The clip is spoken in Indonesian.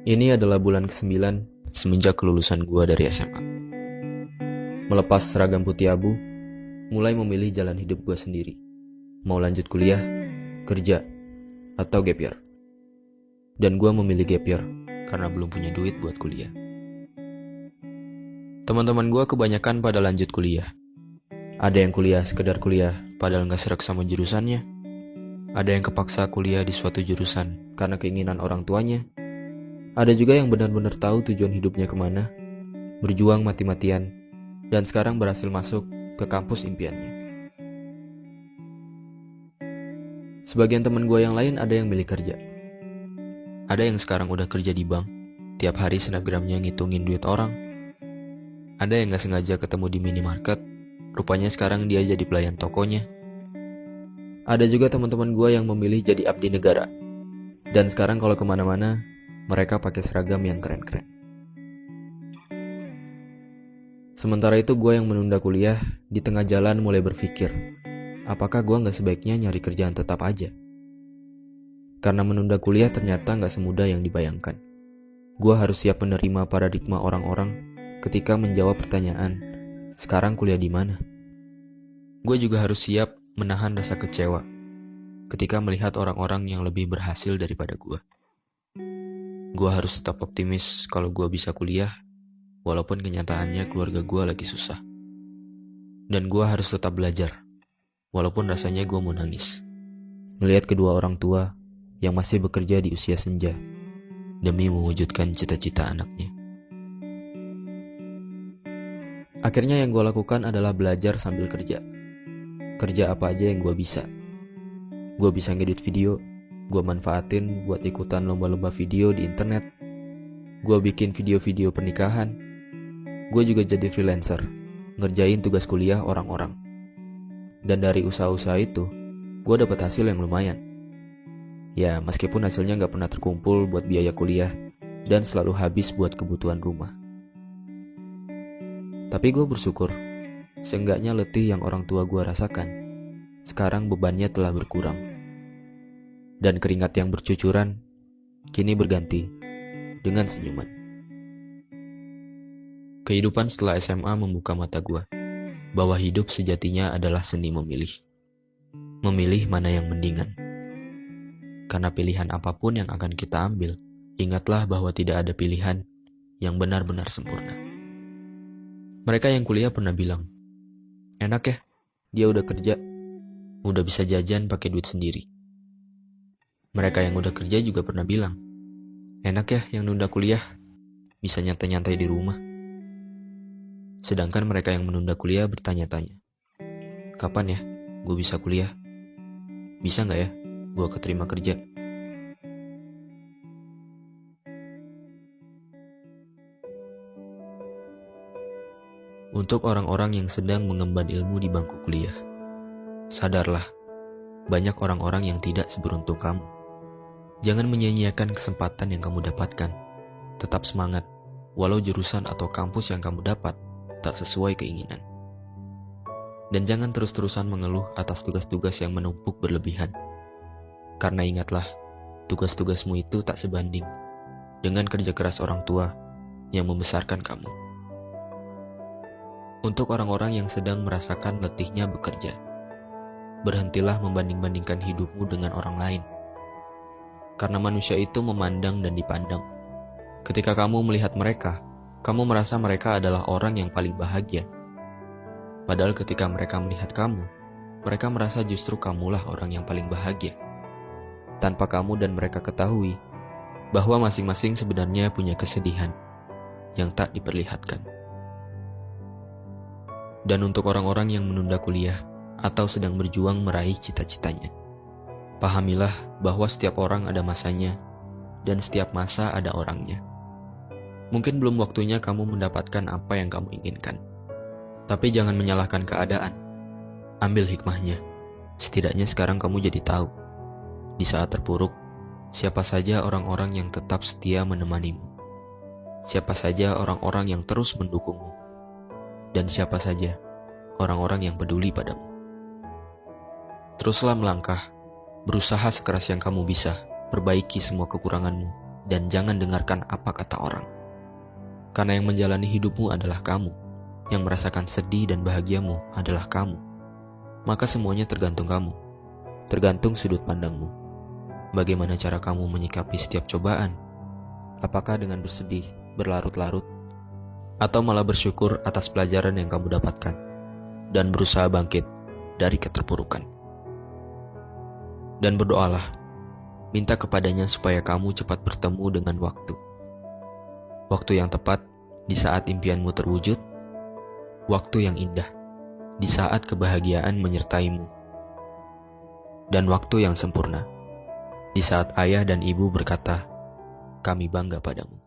Ini adalah bulan ke-9 semenjak kelulusan gua dari SMA. Melepas seragam putih abu, mulai memilih jalan hidup gua sendiri. Mau lanjut kuliah, kerja, atau gap year. Dan gua memilih gap year karena belum punya duit buat kuliah. Teman-teman gua kebanyakan pada lanjut kuliah. Ada yang kuliah sekedar kuliah padahal gak serak sama jurusannya. Ada yang kepaksa kuliah di suatu jurusan karena keinginan orang tuanya. Ada juga yang benar-benar tahu tujuan hidupnya kemana, berjuang mati-matian, dan sekarang berhasil masuk ke kampus impiannya. Sebagian teman gue yang lain ada yang milih kerja. Ada yang sekarang udah kerja di bank, tiap hari snapgramnya ngitungin duit orang. Ada yang gak sengaja ketemu di minimarket, rupanya sekarang dia jadi pelayan tokonya. Ada juga teman-teman gue yang memilih jadi abdi negara, dan sekarang kalau kemana-mana, mereka pakai seragam yang keren-keren. Sementara itu gue yang menunda kuliah, di tengah jalan mulai berpikir, apakah gue gak sebaiknya nyari kerjaan tetap aja? Karena menunda kuliah ternyata gak semudah yang dibayangkan. Gue harus siap menerima paradigma orang-orang ketika menjawab pertanyaan, sekarang kuliah di mana? Gue juga harus siap menahan rasa kecewa ketika melihat orang-orang yang lebih berhasil daripada gue. Gue harus tetap optimis kalau gue bisa kuliah, walaupun kenyataannya keluarga gue lagi susah. Dan gue harus tetap belajar, walaupun rasanya gue mau nangis. Melihat kedua orang tua yang masih bekerja di usia senja, demi mewujudkan cita-cita anaknya. Akhirnya yang gue lakukan adalah belajar sambil kerja. Kerja apa aja yang gue bisa. Gue bisa ngedit video, gue manfaatin buat ikutan lomba-lomba video di internet. Gue bikin video-video pernikahan. Gue juga jadi freelancer, ngerjain tugas kuliah orang-orang. Dan dari usaha-usaha itu, gue dapat hasil yang lumayan. Ya, meskipun hasilnya gak pernah terkumpul buat biaya kuliah dan selalu habis buat kebutuhan rumah. Tapi gue bersyukur, seenggaknya letih yang orang tua gue rasakan, sekarang bebannya telah berkurang. Dan keringat yang bercucuran kini berganti dengan senyuman. Kehidupan setelah SMA membuka mata gue bahwa hidup sejatinya adalah seni memilih. Memilih mana yang mendingan. Karena pilihan apapun yang akan kita ambil, ingatlah bahwa tidak ada pilihan yang benar-benar sempurna. Mereka yang kuliah pernah bilang, enak ya, dia udah kerja, udah bisa jajan pakai duit sendiri. Mereka yang udah kerja juga pernah bilang, enak ya yang nunda kuliah, bisa nyantai-nyantai di rumah. Sedangkan mereka yang menunda kuliah bertanya-tanya, kapan ya gue bisa kuliah? Bisa gak ya gue keterima kerja? Untuk orang-orang yang sedang mengemban ilmu di bangku kuliah, sadarlah, banyak orang-orang yang tidak seberuntung kamu. Jangan menyia-nyiakan kesempatan yang kamu dapatkan. Tetap semangat, walau jurusan atau kampus yang kamu dapat tak sesuai keinginan. Dan jangan terus-terusan mengeluh atas tugas-tugas yang menumpuk berlebihan. Karena ingatlah, tugas-tugasmu itu tak sebanding dengan kerja keras orang tua yang membesarkan kamu. Untuk orang-orang yang sedang merasakan letihnya bekerja, berhentilah membanding-bandingkan hidupmu dengan orang lain. Karena manusia itu memandang dan dipandang. Ketika kamu melihat mereka, kamu merasa mereka adalah orang yang paling bahagia. Padahal ketika mereka melihat kamu, mereka merasa justru kamulah orang yang paling bahagia. Tanpa kamu dan mereka ketahui bahwa masing-masing sebenarnya punya kesedihan yang tak diperlihatkan. Dan untuk orang-orang yang menunda kuliah atau sedang berjuang meraih cita-citanya, pahamilah bahwa setiap orang ada masanya dan setiap masa ada orangnya. Mungkin belum waktunya kamu mendapatkan apa yang kamu inginkan. Tapi jangan menyalahkan keadaan. Ambil hikmahnya. Setidaknya sekarang kamu jadi tahu. Di saat terpuruk, siapa saja orang-orang yang tetap setia menemanimu. Siapa saja orang-orang yang terus mendukungmu. Dan siapa saja orang-orang yang peduli padamu. Teruslah melangkah. Berusaha sekeras yang kamu bisa, perbaiki semua kekuranganmu, dan jangan dengarkan apa kata orang. Karena yang menjalani hidupmu adalah kamu, yang merasakan sedih dan bahagiamu adalah kamu. Maka semuanya tergantung kamu, tergantung sudut pandangmu. Bagaimana cara kamu menyikapi setiap cobaan? Apakah dengan bersedih, berlarut-larut, atau malah bersyukur atas pelajaran yang kamu dapatkan, dan berusaha bangkit dari keterpurukan? Dan berdoalah, minta kepadanya supaya kamu cepat bertemu dengan waktu. Waktu yang tepat di saat impianmu terwujud, waktu yang indah di saat kebahagiaan menyertaimu, dan waktu yang sempurna di saat ayah dan ibu berkata, "Kami bangga padamu."